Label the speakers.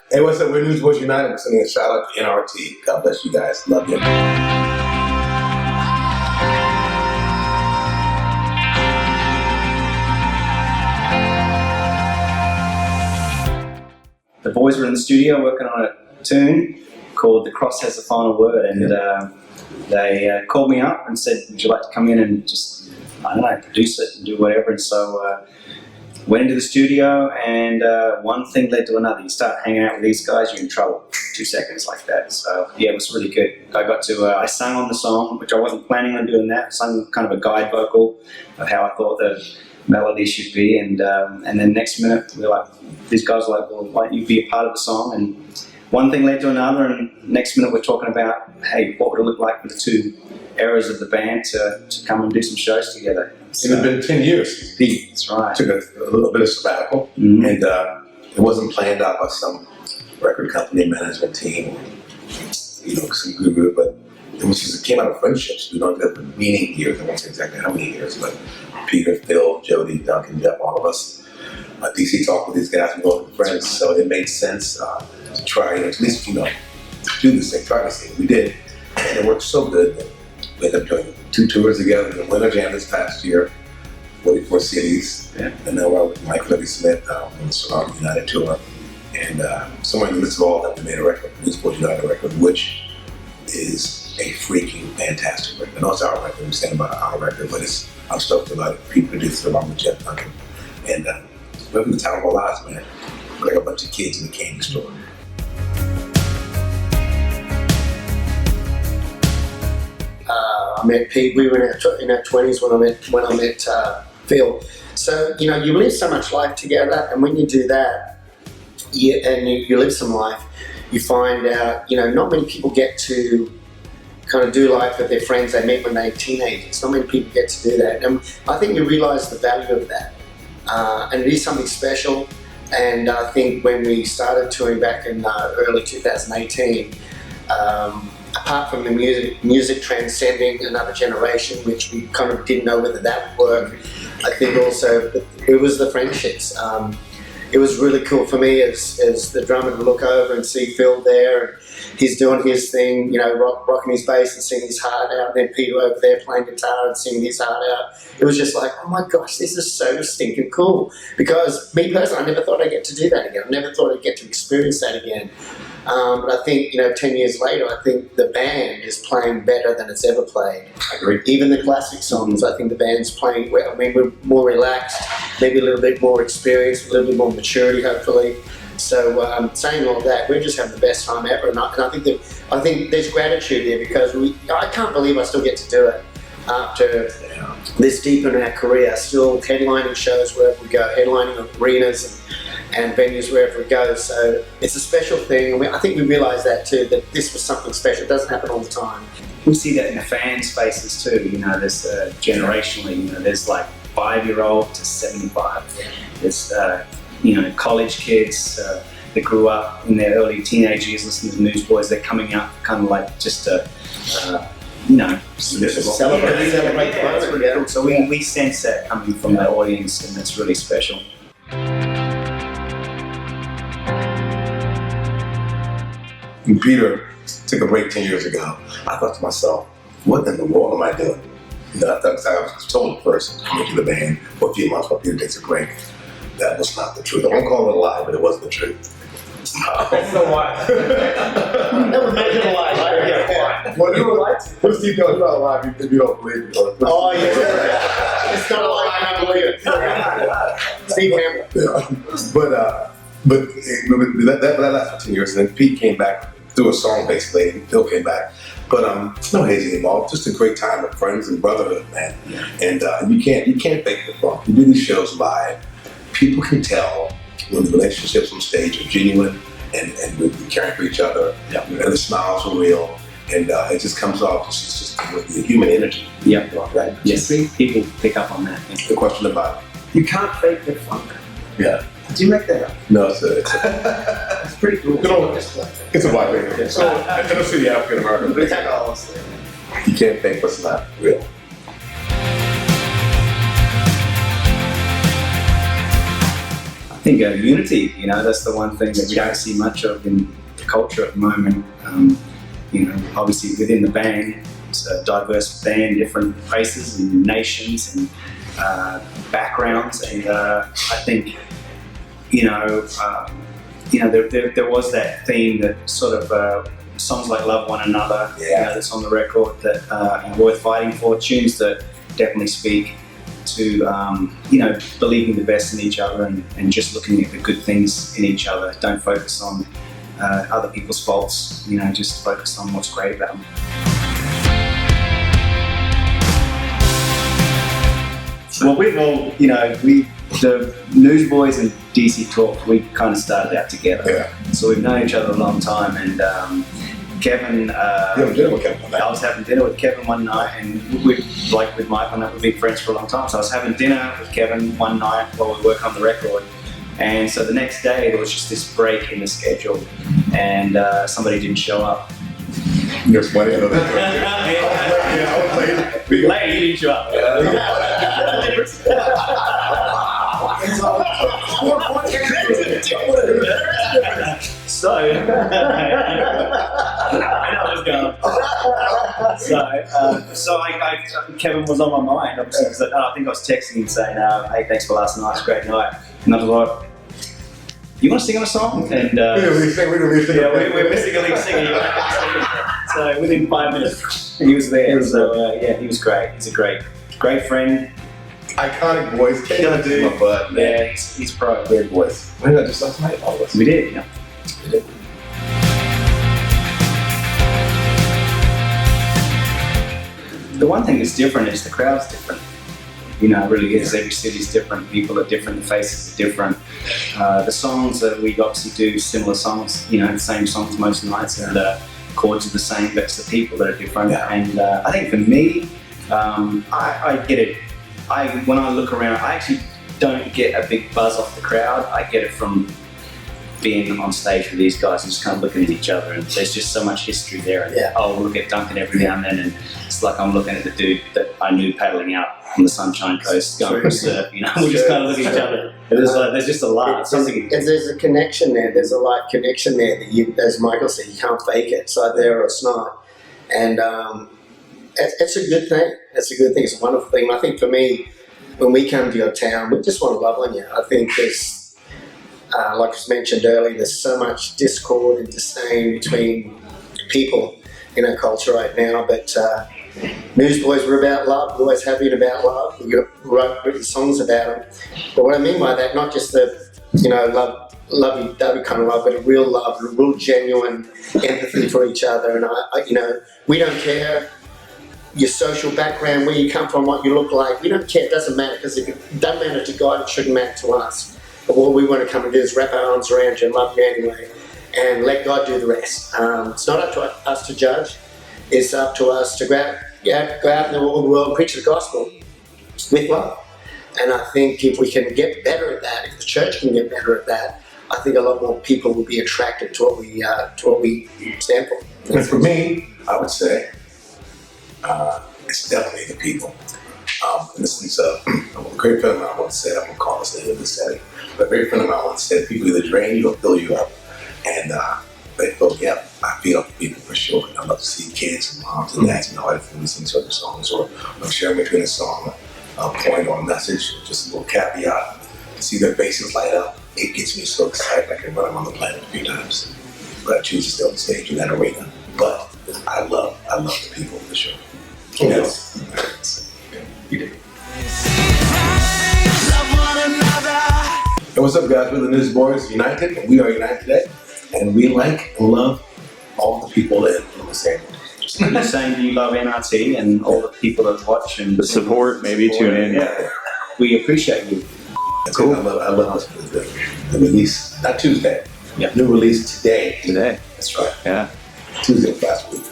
Speaker 1: Hey, what's up? We're Newsboys United. We're sending a shout out to NRT. God bless you guys. Love you.
Speaker 2: The boys were in the studio working on a tune called The Cross Has the Final Word, and they called me up and said, would you like to come in and just, I don't know, produce it and do whatever. And so went into the studio, and one thing led to another. You start hanging out with these guys, you're in trouble. 2 seconds like that. So yeah, it was really good. I got to, I sang on the song, which I wasn't planning on doing that. I sung kind of a guide vocal of how I thought the melody should be, and then next minute we were like, these guys were like, well, why don't you be a part of the song? And one thing led to another, and next minute we're talking about, hey, what would it look like for the two eras of the band to come and do some shows together?
Speaker 1: So, it's been 10 years. Pete,
Speaker 2: that's right.
Speaker 1: Took a little bit of sabbatical, and it wasn't planned out by some record company management team, or, some guru, but it came out of friendships. We don't have meaning years. I won't say exactly how many years, but Peter, Phil, Jody, Duncan, Jeff, all of us. DC talked with these guys, we were friends, so it made sense to try at least, do this thing, try this thing. We did, and it worked so good that we ended up doing 2 tours together. The Winter Jam this past year, 44 cities, and now we're with Michael W. Smith on the Newsboys United tour. And somewhere in the midst of all that, we made a record, Newsboys United record, which is a freaking fantastic record. I know it's our record, we stand by our record, but I'm stoked about it. Pete produced it along with Jeff Duncan. And we're having the time of our lives, man. We're like a bunch of kids in the candy store.
Speaker 3: I met Pete. We were in our 20s when I met Phil. So you live so much life together, and when you do that, you live some life, you find out not many people get to kind of do life with their friends they met when they were teenagers. Not many people get to do that, and I think you realise the value of that, and it is something special. And I think when we started touring back in early 2018. Apart from the music transcending another generation, which we kind of didn't know whether that would work, I think also it was the friendships. It was really cool for me as the drummer to look over and see Phil there, and he's doing his thing, rocking his bass and singing his heart out, and then Peter over there playing guitar and singing his heart out. It was just like, oh my gosh, this is so stinking cool. Because me personally, I never thought I'd get to do that again. I never thought I'd get to experience that again. But I think, 10 years later, I think the band is playing better than it's ever played.
Speaker 1: I agree.
Speaker 3: Even the classic songs, I think the band's playing well. I mean, we're more relaxed, maybe a little bit more experienced, a little bit more maturity, hopefully. So saying all that, we're just having the best time ever. And I think there's gratitude there, because I can't believe I still get to do it after this deep in our career, still headlining shows wherever we go, headlining arenas and venues wherever it goes. So it's a special thing. I think we realise that too, that this was something special. It doesn't happen all the time.
Speaker 2: We see that in the fans' faces too. There's generationally, there's like 5-year-old to 75. There's college kids that grew up in their early teenage years listening to Newsboys. They're coming out kind of like just to
Speaker 3: celebrate the moment.
Speaker 2: So we sense that coming from the audience, and it's really special.
Speaker 1: When Peter took a break 10 years ago, I thought to myself, what in the world am I doing? I was told first, coming to the band for a few months while Peter takes a break. That was not the truth. I won't call it a lie, but it wasn't the truth.
Speaker 4: That's the lie. That was making a lie.
Speaker 1: Well, you were like, first you know it's not a lie if you don't believe it.
Speaker 3: Oh, yeah. It's not a lie, I don't believe it. Steve Campbell.
Speaker 1: But that lasted for 10 years, and then Pete came back through a song basically, and Phil came back. But no hazing involved, just a great time with friends and brotherhood, man. And you can't fake the funk. You do these shows live, people can tell when the relationships on stage are genuine and we care for each other, and the smiles are real, and it just comes off just with the human energy.
Speaker 2: Yeah,
Speaker 1: right.
Speaker 2: Yes, people pick up on that.
Speaker 1: The question about
Speaker 3: you can't fake the funk.
Speaker 1: Yeah.
Speaker 3: Did you make that up?
Speaker 1: No, it's
Speaker 3: It's pretty cool.
Speaker 1: It's a white thing. So I don't see the African American. You can't fake what's not real.
Speaker 2: think unity, that's the one thing that we don't see much of in the culture at the moment. Obviously within the band, it's a diverse band, different races and nations and backgrounds, and I think, there was that theme that sort of songs like Love One Another, that's on the record, that are worth fighting for, tunes that definitely speak to believing the best in each other and just looking at the good things in each other. Don't focus on other people's faults, just focus on what's great about them. Well, we've all, the Newsboys and DC Talk, we kind of started out together.
Speaker 1: Yeah.
Speaker 2: So we've known each other a long time, and Kevin,
Speaker 1: You have dinner with Kevin one night.
Speaker 2: I was having dinner with Kevin one night, and with Mike on that, we've been friends for a long time. So I was having dinner with Kevin one night while we work on the record. And so the next day, there was just this break in the schedule, and somebody didn't show up.
Speaker 1: There's money in that. I was late.
Speaker 2: Late, you didn't show up. So, I know what's going on. So Kevin was on my mind. Obviously, because I think I was texting him saying, "Hey, thanks for last night. It's a great night." And I was like, "You want to sing him a song?" And
Speaker 1: We're
Speaker 2: we're missing a lead singer. So within 5 minutes, he was there. So he was great. He's a great friend.
Speaker 1: Iconic voice.
Speaker 2: Killer dude.
Speaker 1: My butt, man.
Speaker 2: Yeah, he's pro.
Speaker 1: Great voice. When did I just last night? All of us.
Speaker 2: We did, yeah.
Speaker 1: We did.
Speaker 2: The one thing that's different is the crowd's different. It really is. Every city's different. People are different. The faces are different. The songs that we obviously do similar songs. The same songs most nights, and chords are the same. But it's the people that are different.
Speaker 1: Yeah.
Speaker 2: And I think for me, I get it. When I look around, I actually don't get a big buzz off the crowd. I get it from being on stage with these guys and just kind of looking at each other, and there's just so much history there. And we'll look at Duncan every now and then, and it's like I'm looking at the dude that I knew paddling out on the Sunshine Coast going for a surf. We just kind of look at each other. And there's just a lot.
Speaker 3: There's a connection there. There's a live connection there that as Michael said, you can't fake it. It's either there or it's not. And it's a good thing. It's a good thing. It's a wonderful thing. I think for me, when we come to your town, we just want to love on you. I think there's, like was mentioned earlier, there's so much discord and disdain between people in our culture right now. But Newsboys were about love. We're always happy about love. We wrote written songs about them. But what I mean by that, not just the lovey-dovey kind of love, but a real love, a real genuine empathy for each other. And we don't care your social background, where you come from, what you look like. We don't care. It doesn't matter, because if it doesn't matter to God, it shouldn't matter to us. But what we want to come and do is wrap our arms around you and love you anyway, and let God do the rest. It's not up to us to judge. It's up to us to go out in the world and preach the gospel with love. And I think if we can get better at that, if the church can get better at that, I think a lot more people will be attracted to what we stand for.
Speaker 1: And for me, I would say it's definitely the people. And this is a great friend of mine once said, I won't call his name in this setting, but a great friend of mine once said, people either drain you or fill you up. And they fill me up. I feed off people for sure. I love to see kids and moms and dads and all when we sing certain songs, or sharing between a song, a point or a message, just a little caveat. See their faces light up. It gets me so excited. I can run them on the planet a few times, but I choose to stay on stage in that arena. But I love the people for sure. Yes. You did. And what's up, guys? We're the Newsboys United, and we are united today. And we like and love all the people that understand.
Speaker 2: You're saying you love NRT and all the people that watch and
Speaker 5: the support, maybe tune in.
Speaker 2: Yeah, we appreciate you.
Speaker 1: Cool. I love us. The release, not Tuesday.
Speaker 2: Yeah.
Speaker 1: New release today.
Speaker 5: Today.
Speaker 1: That's right.
Speaker 5: Yeah.
Speaker 1: Tuesday of last week.